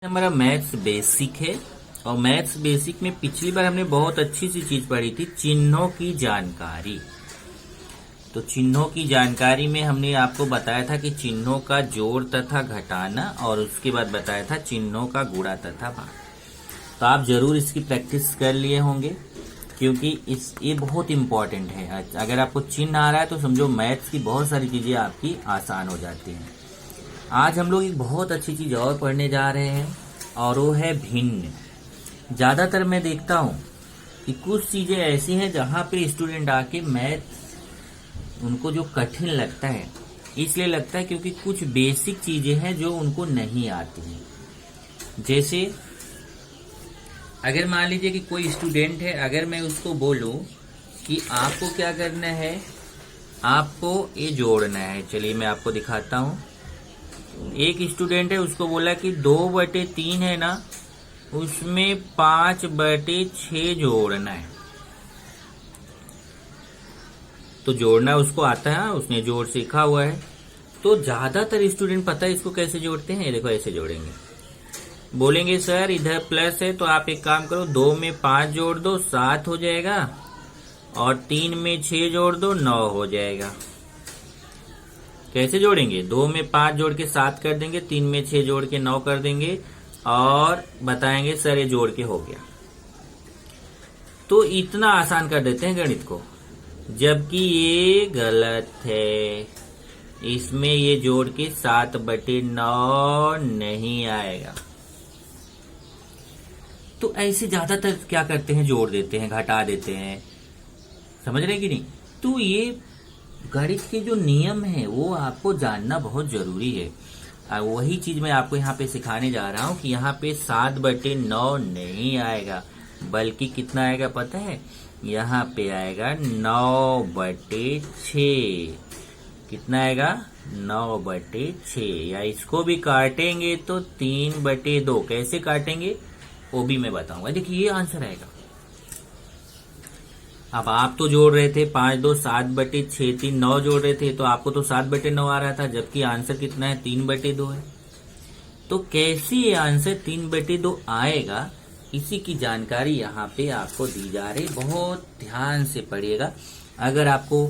हमारा maths basic है। और मैथ्स बेसिक में पिछली बार हमने बहुत अच्छी सी चीज पढ़ी थी, चिन्हों की जानकारी। तो चिन्हों की जानकारी में हमने आपको बताया था कि चिन्हों का जोड़ तथा घटाना, और उसके बाद बताया था चिन्हों का गुणा तथा भाग। तो आप जरूर इसकी प्रैक्टिस कर लिए होंगे, क्योंकि ये बहुत इंपॉर्टेंट है। अगर आपको चिन्ह आ रहा है तो समझो मैथ्स की बहुत सारी चीजें आपकी आसान हो जाती हैं। आज हम लोग एक बहुत अच्छी चीज और पढ़ने जा रहे हैं, और वो है भिन्न। ज्यादातर मैं देखता हूँ कि कुछ चीजें ऐसी हैं जहां पे स्टूडेंट आके मैथ उनको जो कठिन लगता है, इसलिए लगता है क्योंकि कुछ बेसिक चीजें हैं जो उनको नहीं आती हैं। जैसे अगर मान लीजिए कि कोई स्टूडेंट है, अगर मैं उसको बोलूं कि आपको क्या करना है, आपको ये जोड़ना है। चलिए मैं आपको दिखाता हूं। एक स्टूडेंट है, उसको बोला कि 2/3 है ना, उसमें 5/6 जोड़ना है। तो जोड़ना उसको आता है, उसने जोड़ सीखा हुआ है। तो ज्यादातर स्टूडेंट पता है इसको कैसे जोड़ते हैं। ये देखो ऐसे जोड़ेंगे, बोलेंगे सर इधर प्लस है तो आप एक काम करो, 2 में 5 जोड़ दो 7 हो जाएगा, और 3 में 6 जोड़ दो 9 हो जाएगा। कैसे जोड़ेंगे? 2 में 5 जोड़ के 7 कर देंगे, 3 में 6 जोड़ के 9 कर देंगे, और बताएंगे सर ये जोड़ के हो गया। तो इतना आसान कर देते हैं गणित को, जबकि ये गलत है। इसमें ये जोड़ के 7/9 नहीं आएगा। तो ऐसे ज्यादातर क्या करते हैं, जोड़ देते हैं, घटा देते हैं। समझ रहे कि नहीं? तो ये गणित के जो नियम है वो आपको जानना बहुत जरूरी है। वही चीज मैं आपको यहाँ पे सिखाने जा रहा हूँ कि यहाँ पे 7/9 नहीं आएगा, बल्कि कितना आएगा पता है? यहाँ पे आएगा 9/6। कितना आएगा? 9/6। या इसको भी काटेंगे तो 3/2। कैसे काटेंगे वो भी मैं बताऊंगा। देखिए ये आंसर आएगा। अब आप तो जोड़ रहे थे 5 2 7/6, 3 9 जोड़ रहे थे, तो आपको तो 7/9 आ रहा था, जबकि आंसर कितना है? 3/2 है। तो कैसे ये आंसर 3/2 आएगा, इसी की जानकारी यहाँ पे आपको दी जा रही। बहुत ध्यान से पढ़िएगा। अगर आपको,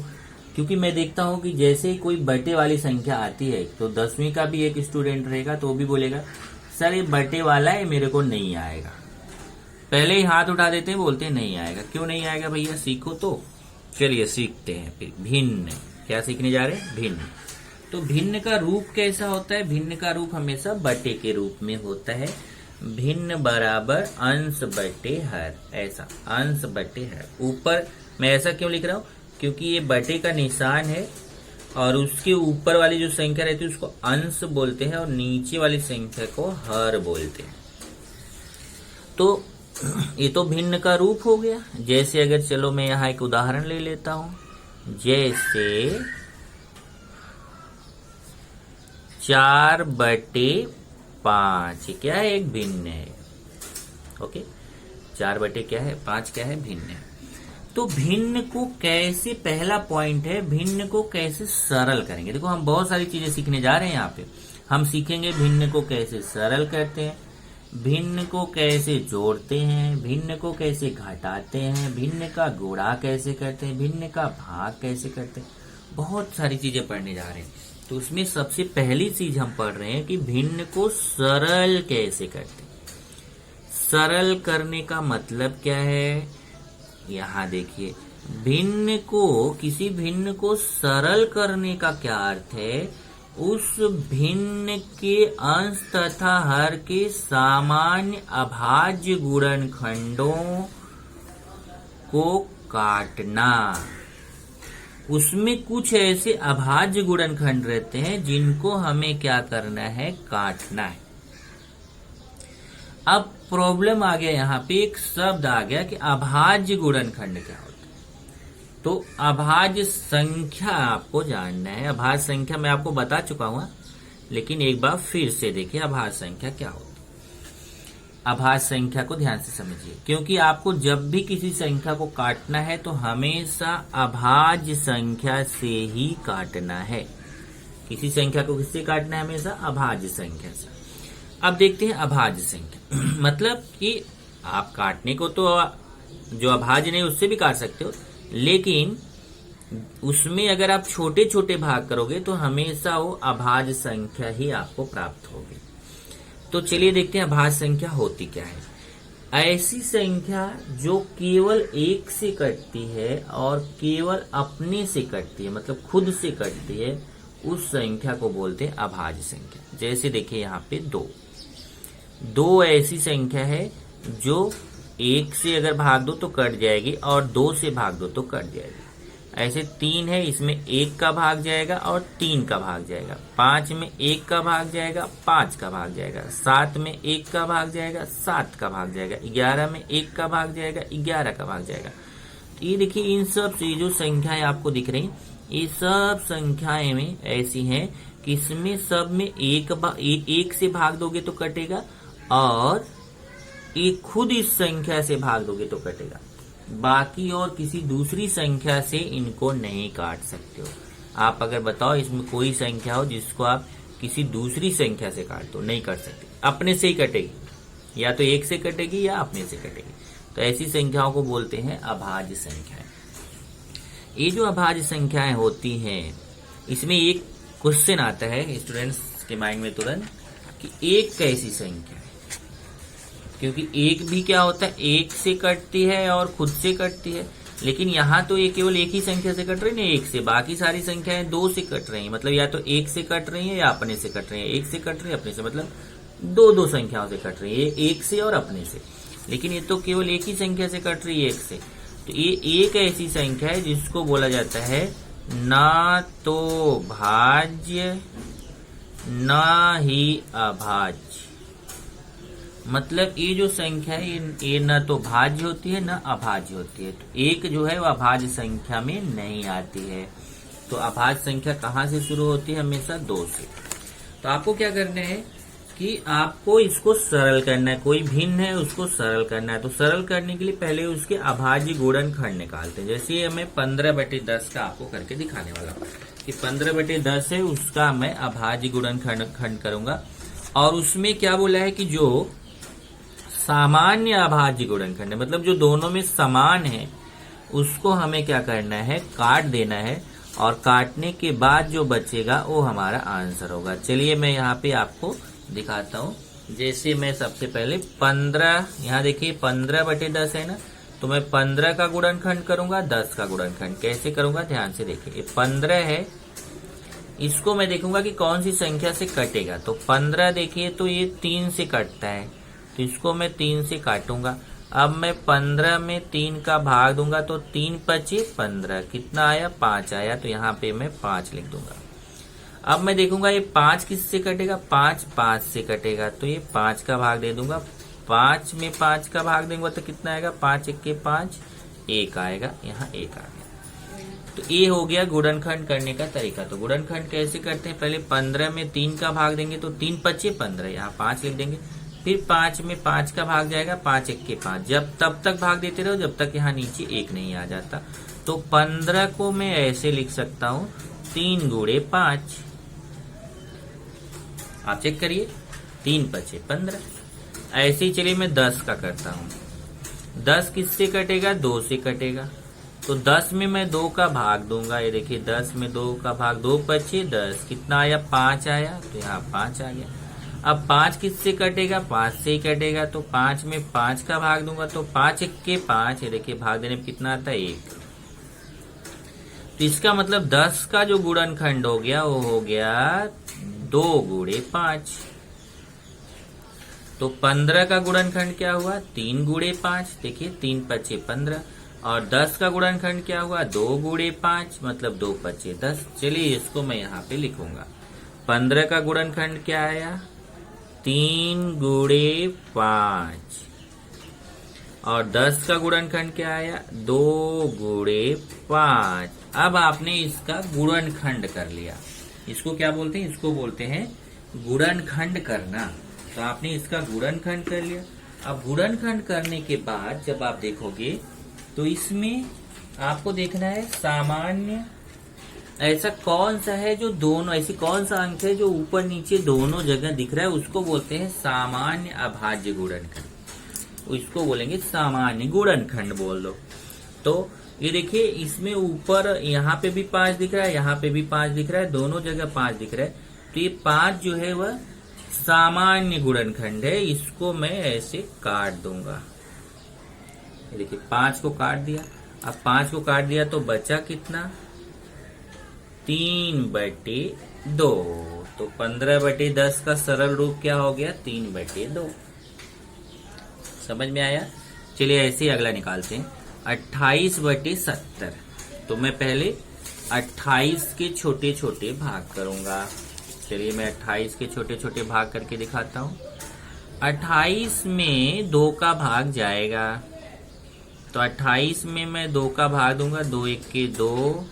क्योंकि मैं देखता हूँ कि जैसे ही कोई बटे वाली संख्या आती है, तो 10वीं का भी एक स्टूडेंट रहेगा तो वो भी बोलेगा सर ये बटे वाला है, मेरे को नहीं आएगा। पहले ही हाथ उठा देते हैं, बोलते हैं नहीं आएगा। क्यों नहीं आएगा भैया? सीखो तो। चलिए सीखते हैं फिर। भिन्न क्या सीखने जा रहे हैं? भिन्न। तो भिन्न का रूप कैसा होता है? भिन्न का रूप हमेशा बटे के रूप में होता है। भिन्न बराबर अंश बटे हर, ऐसा अंश बटे हर। ऊपर मैं ऐसा क्यों लिख रहा हूं? क्योंकि ये बटे का निशान है, और उसके ऊपर वाली जो संख्या रहती है उसको अंश बोलते हैं, और नीचे वाली संख्या को हर बोलते हैं। तो ये तो भिन्न का रूप हो गया। जैसे अगर चलो मैं यहाँ एक उदाहरण ले लेता हूं। जैसे 4/5 क्या है? एक भिन्न है। ओके, 4 क्या है? 5 क्या है? भिन्न है। तो भिन्न को कैसे, पहला पॉइंट है भिन्न को कैसे सरल करेंगे। देखो हम बहुत सारी चीजें सीखने जा रहे हैं यहाँ पे। हम सीखेंगे भिन्न को कैसे सरल करते हैं, भिन्न को कैसे जोड़ते हैं, भिन्न को कैसे घटाते हैं, भिन्न का गुणा कैसे करते हैं, भिन्न का भाग कैसे करते हैं। बहुत सारी चीजें पढ़ने जा रहे हैं। तो उसमें सबसे पहली चीज हम पढ़ रहे हैं कि भिन्न को सरल कैसे करते हैं। सरल करने का मतलब क्या है? यहाँ देखिए, भिन्न को, किसी भिन्न को सरल करने का क्या अर्थ है? उस भिन्न के अंश तथा हर के सामान्य अभाज्य गुणनखंडों को काटना। उसमें कुछ ऐसे अभाज्य गुणनखंड रहते हैं जिनको हमें क्या करना है? काटना है। अब प्रॉब्लम आ गया, यहाँ पे एक शब्द आ गया कि अभाज्य गुणनखंड क्या होता है। तो अभाज्य संख्या आपको जानना है। अभाज्य संख्या मैं आपको बता चुका हूं, लेकिन एक बार फिर से देखिए अभाज्य संख्या क्या होती है। अभाज्य संख्या को ध्यान से समझिए, क्योंकि आपको जब भी किसी संख्या को काटना है तो हमेशा अभाज्य संख्या से ही काटना है। किसी संख्या को किससे काटना है? हमेशा अभाज्य संख्या से। अब देखते हैं अभाज्य संख्या। मतलब कि आप काटने को तो जो अभाज्य नहीं उससे भी काट सकते हो, लेकिन उसमें अगर आप छोटे छोटे भाग करोगे तो हमेशा वो अभाज्य संख्या ही आपको प्राप्त होगी। तो चलिए देखते हैं अभाज्य संख्या होती क्या है। ऐसी संख्या जो केवल एक से कटती है और केवल अपने से कटती है, मतलब खुद से कटती है, उस संख्या को बोलते हैं अभाज्य संख्या। जैसे देखिए यहाँ पे दो ऐसी संख्या है जो एक से अगर भाग दो तो कट जाएगी और दो से भाग दो तो कट जाएगी। ऐसे 3 है, इसमें 1 का भाग जाएगा और 3 का भाग जाएगा। 5 में 1 का भाग जाएगा, 5 का भाग जाएगा। 7 में 1 का भाग जाएगा, 7 का भाग जाएगा। 11 में 1 का भाग जाएगा, 11 का भाग जाएगा। तो ये देखिए इन सब से जो संख्याएं आपको दिख रही, ये सब संख्याएं में ऐसी हैं कि इसमें सब में एक से भाग दोगे तो कटेगा और एक खुद इस संख्या से भाग दोगे तो कटेगा। बाकी और किसी दूसरी संख्या से इनको नहीं काट सकते हो। आप अगर बताओ इसमें कोई संख्या हो जिसको आप किसी दूसरी संख्या से काट दो, नहीं कर सकते, अपने से ही कटेगी, या तो एक से कटेगी या अपने से कटेगी। तो ऐसी संख्याओं को बोलते हैं अभाज्य संख्याएं। ये जो अभाज्य संख्याएं होती हैं, इसमें एक क्वेश्चन आता है स्टूडेंट्स के माइंड में तुरंत कि एक कैसी संख्या है, क्योंकि एक भी क्या होता है, एक से कटती है और खुद से कटती है। लेकिन यहाँ तो ये केवल एक ही संख्या से कट रही है, एक से, बाकी सारी संख्याएं दो से कट रही हैं। मतलब या तो एक से कट रही है या अपने से कट रही है। एक से कट रही है, अपने से, मतलब दो संख्याओं से कट रही है, एक से और अपने से। लेकिन ये तो केवल एक ही संख्या से कट रही है, एक से। तो ये एक ऐसी संख्या है जिसको बोला जाता है ना तो भाज्य ना ही अभाज्य। मतलब ये जो संख्या है ये न तो भाज्य होती है न अभाज्य होती है। तो एक जो है वो अभाज्य संख्या में नहीं आती है। तो अभाज्य संख्या कहाँ से शुरू होती है? हमेशा 2 से। तो आपको क्या करना है कि आपको इसको सरल करना है। कोई भिन्न है उसको सरल करना है। तो सरल करने के लिए पहले उसके अभाज्य गुणनखंड निकालते हैं। जैसे हमें 15/10 का आपको करके दिखाने वाला हूँ कि 15/10 है, उसका मैं अभाज्य गुणनखंड करूंगा। और उसमें क्या बोला है कि जो सामान्य अभाज्य गुणनखंड है, मतलब जो दोनों में समान है, उसको हमें क्या करना है? काट देना है। और काटने के बाद जो बचेगा वो हमारा आंसर होगा। चलिए मैं यहाँ पे आपको दिखाता हूँ। जैसे मैं सबसे पहले 15, यहाँ देखिए 15/10 है ना, तो मैं 15 का गुणनखंड करूंगा, 10 का गुणनखंड। कैसे करूंगा ध्यान से देखिए। 15 है, इसको मैं देखूंगा कि कौन सी संख्या से कटेगा। तो 15 देखिए तो ये 3 से कटता है, तो इसको मैं 3 से काटूंगा। अब मैं 15 में 3 का भाग दूंगा तो 3 × 15 कितना आया? 5 आया। तो यहाँ पे मैं 5 लिख दूंगा। अब मैं देखूंगा ये 5 किससे कटेगा? 5 से कटेगा, तो ये 5 का भाग दे दूंगा। 5 में 5 का भाग देंगे तो कितना आएगा? 5 × 1 = 5, 1 आएगा, यहाँ 1 आ गया। तो ये हो गया गुणनखंड करने का तरीका। तो गुणनखंड कैसे करते हैं? पहले 15 में 3 का भाग देंगे तो 3 × 15, यहाँ 5 लिख देंगे। फिर 5 में 5 का भाग जाएगा, 5 × 1 = 5। जब तब तक भाग देते रहो जब तक यहाँ नीचे 1 नहीं आ जाता। तो 15 को मैं ऐसे लिख सकता हूँ 3 × 5। आप चेक करिए, 3 × 5 = 15। ऐसे ही चलिए मैं 10 का करता हूँ। 10 किससे कटेगा? 2 से कटेगा। तो 10 में मैं 2 का भाग दूंगा। ये देखिए 10 में 2 का भाग, 2 × 5 = 10, कितना आया? 5 आया। तो यहाँ 5 आ गया। अब 5 किससे कटेगा? 5 से ही कटेगा। तो 5 में 5 का भाग दूंगा तो 5 × 1 = 5। ये देखिए भाग देने में कितना आता है? 1। तो इसका मतलब 10 का जो गुणनखंड हो गया वो हो गया 2 × 5। तो 15 का गुणनखंड क्या हुआ? 3 × 5। देखिए 3 × 5 = 15। और 10 का गुणनखंड क्या हुआ? 2 × 5, मतलब 2 × 5 = 10। चलिए इसको मैं यहाँ पे लिखूंगा। 15 का गुणनखंड क्या आया? 3 × 5। और 10 का गुणनखंड क्या आया? 2 × 5। अब आपने इसका गुणनखंड कर लिया। इसको क्या बोलते हैं? इसको बोलते हैं गुणनखंड करना। तो आपने इसका गुणनखंड कर लिया। अब गुणनखंड करने के बाद जब आप देखोगे तो इसमें आपको देखना है सामान्य ऐसा कौन सा है जो दोनों, ऐसी कौन सा अंक है जो ऊपर नीचे दोनों जगह दिख रहा है, उसको बोलते हैं सामान्य अभाज्य गुणनखंड। इसको बोलेंगे सामान्य गुणनखंड बोल दो। तो ये देखिए, इसमें ऊपर यहाँ पे भी 5 दिख रहा है, यहाँ पे भी 5 दिख रहा है, दोनों जगह 5 दिख रहा है। तो ये 5 जो है वह सामान्य गुणनखंड है। इसको मैं ऐसे काट दूंगा। ये देखिए 5 को काट दिया। अब 5 को काट दिया तो बचा कितना, 3/2। तो 15/10 का सरल रूप क्या हो गया, 3/2। समझ में आया। चलिए ऐसे ही अगला निकालते हैं, 28/70। तो मैं पहले 28 के छोटे छोटे भाग करूंगा। चलिए मैं 28 के छोटे छोटे भाग करके दिखाता हूं। 28 में 2 का भाग जाएगा, तो 28 में मैं 2 का भाग दूंगा, 2 1 के 2,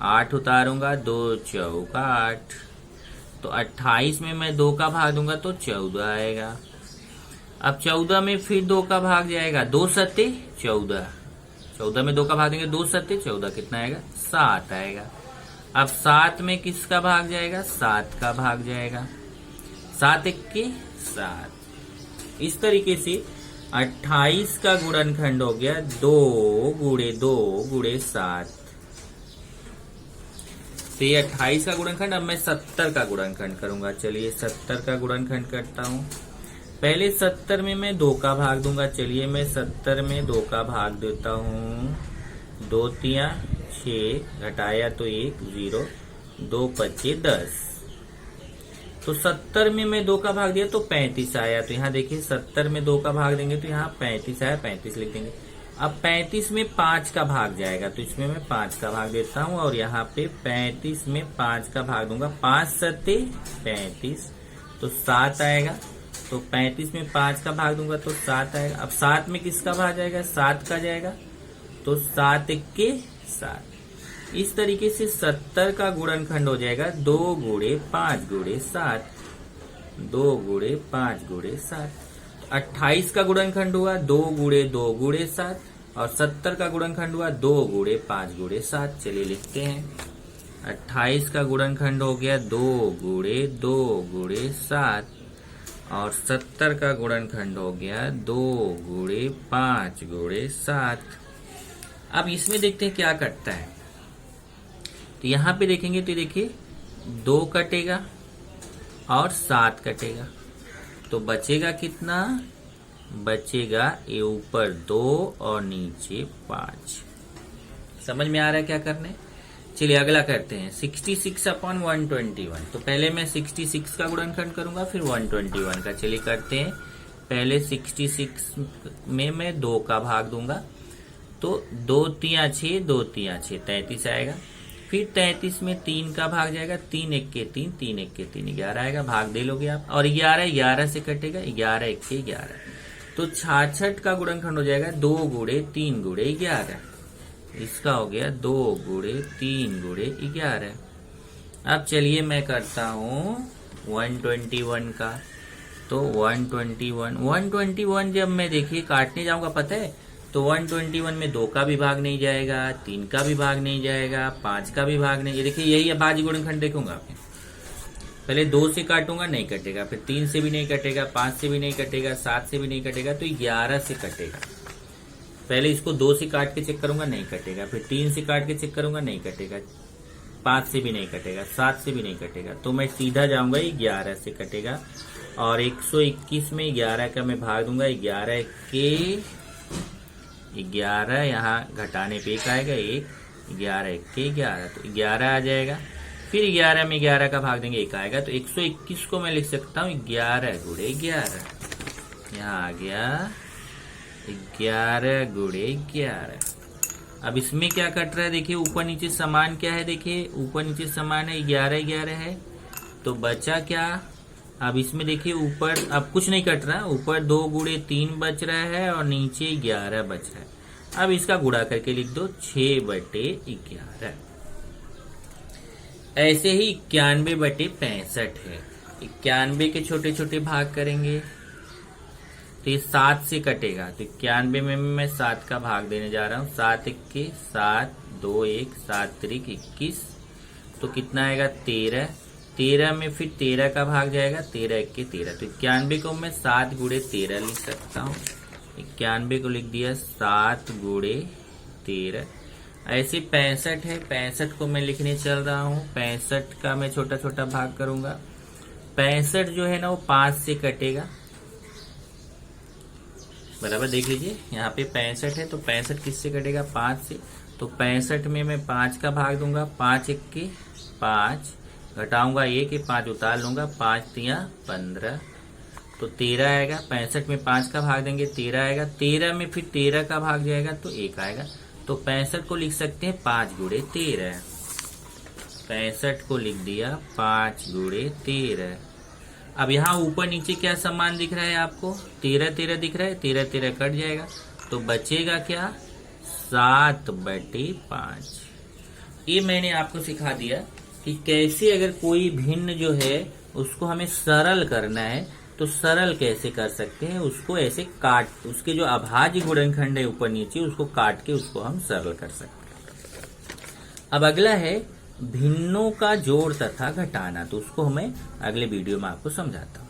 8 उतारूंगा, 2 चौका 8। तो 28 में मैं 2 का भाग दूंगा तो 14 आएगा। अब 14 में फिर 2 का भाग जाएगा, 2 सत्ते 14। 14 में 2 का भाग देंगे, 2 सत्ते 14, कितना आएगा, 7 आएगा। अब 7 में किसका भाग जाएगा, 7 का भाग जाएगा, 7 1 7। इस तरीके से 28 का गुणनखंड हो गया 2 × 2 × 7। तो ये 28 का गुणनखंड। अब मैं 70 का गुणनखंड करूंगा। चलिए 70 का गुणनखंड करता हूं। पहले 70 में मैं 2 का भाग दूंगा। चलिए मैं 70 में 2 का भाग देता हूं। 2 तिया 6, घटाया तो 1 0, 2 पच्चे 10। तो 70 में मैं 2 का भाग दिया तो 35 आया। तो यहाँ देखिए 70 में 2 का भाग देंगे तो यहाँ 35 आया, 35 लिख देंगे। अब 35 में 5 का भाग जाएगा, तो इसमें मैं 5 का भाग देता हूँ और यहाँ पे 35 में 5 का भाग दूंगा, 5 सत्ते 35, तो 7 आएगा। तो 35 में 5 का भाग दूंगा तो 7 आएगा। अब 7 में किसका भाग जाएगा, 7 का जाएगा, तो 7 1 7। इस तरीके से 70 का गुणनखंड हो जाएगा 2 × 5 × 7, 2 × 5 × 7। 28 का गुणनखंड हुआ 2 × 2 × 7 और 70 का गुणनखंड हुआ 2 × 5 × 7। चलिए लिखते हैं, 28 का गुणनखंड हो गया 2 × 2 × 7 और 70 का गुणनखंड हो गया 2 × 5 × 7। अब इसमें देखते हैं क्या कटता है। तो यहाँ पे देखेंगे तो देखिए 2 कटेगा और 7 कटेगा, तो बचेगा कितना, बचेगा ये ऊपर 2 और नीचे 5। समझ में आ रहा है क्या करने। चलिए अगला करते हैं, 66/121। तो पहले मैं 66 का गुणनखंड करूंगा फिर 121 का। चलिए करते हैं। पहले 66 में मैं 2 का भाग दूंगा, तो 2 तिया 6, 2 तिया 6, 33 आएगा। फिर 33 में 3 का भाग जाएगा, 3 1 के 3, 3 1 के 3, 11 आएगा। भाग दे लोगे आप, और 11 से कटेगा, 11 1 के 11। तो 66 का गुणनखंड हो जाएगा 2 × 3 × 11। इसका हो गया 2 × 3 × 11। अब चलिए मैं करता हूँ 121 का। तो 121 जब मैं देखिए काटने जाऊंगा, पता है, तो 121 में 2 का भी भाग नहीं जाएगा, 3 का भी भाग नहीं जाएगा, 5 का भी भाग नहीं। ये देखिए यही अभाज्य गुणनखंड देखूंगा। पहले 2 से काटूंगा, नहीं कटेगा, फिर 3 से भी नहीं कटेगा, 5 से भी नहीं कटेगा, 7 से भी नहीं कटेगा, तो 11 से कटेगा। पहले इसको 2 से काट के चेक करूंगा, नहीं कटेगा, फिर 3 से काट के चेक करूंगा, नहीं कटेगा, 5 से भी नहीं कटेगा, 7 से भी नहीं कटेगा, तो मैं सीधा जाऊंगा 11 से कटेगा। और 121 में 11 का मैं भाग दूंगा, 11 के 11, यहाँ घटाने पे 1 आएगा, 1, 11 के 11, तो 11 आ जाएगा। फिर 11 में 11 का भाग देंगे, 1 आएगा, तो 121 को मैं लिख सकता हूँ 11 × 11। यहाँ आ गया 11 × 11। अब इसमें क्या कट रहा है, देखिए ऊपर नीचे समान क्या है, देखिए ऊपर नीचे समान है, 11 11 है, तो बचा क्या। अब इसमें देखिए ऊपर अब कुछ नहीं कट रहा, ऊपर 2 × 3 बच रहा है और नीचे 11 बच रहा है। अब इसका गुणा करके लिख दो 6/11। ऐसे ही 91/65 है। 91 के छोटे छोटे भाग करेंगे तो ये 7 से कटेगा, तो 91 में मैं 7 का भाग देने जा रहा हूँ। 7 1 के 7, 2 1, 7 3 21, तो कितना आएगा 13। 13 में फिर 13 का भाग जाएगा, 13 एक के 13, तो 91 को मैं 7 गुणे 13 लिख सकता हूँ। 91 को लिख दिया 7 गुणे 13। ऐसे 65 है, 65 को मैं लिखने चल रहा हूँ। 65 का मैं छोटा छोटा भाग करूंगा। 65 जो है ना वो 5 से कटेगा, बराबर। देख लीजिए यहाँ पे 65 है तो 65 किससे कटेगा, 5 से। तो 65 में मैं 5 का भाग दूंगा, 5 एक के 5, घटाऊंगा 1 के 5 उतार लूंगा, 5 तिया 15, तो 13 आएगा। 65 में 5 का भाग देंगे 13 आएगा। 13 में फिर 13 का भाग जाएगा तो 1 आएगा। तो 65 को लिख सकते हैं 5 गुणे 13। 65 को लिख दिया 5 गुणे 13। अब यहाँ ऊपर नीचे क्या समान दिख रहा है आपको, 13 13 दिख रहा है, 13 13 कट जाएगा तो बचेगा क्या, 7/5। ये मैंने आपको सिखा दिया कि कैसे अगर कोई भिन्न जो है उसको हमें सरल करना है तो सरल कैसे कर सकते हैं। उसको ऐसे काट, उसके जो अभाज्य गुणनखंड है ऊपर नीचे उसको काट के उसको हम सरल कर सकते हैं। अब अगला है भिन्नों का जोड़ तथा घटाना, तो उसको मैं अगले वीडियो में आपको समझाता हूँ।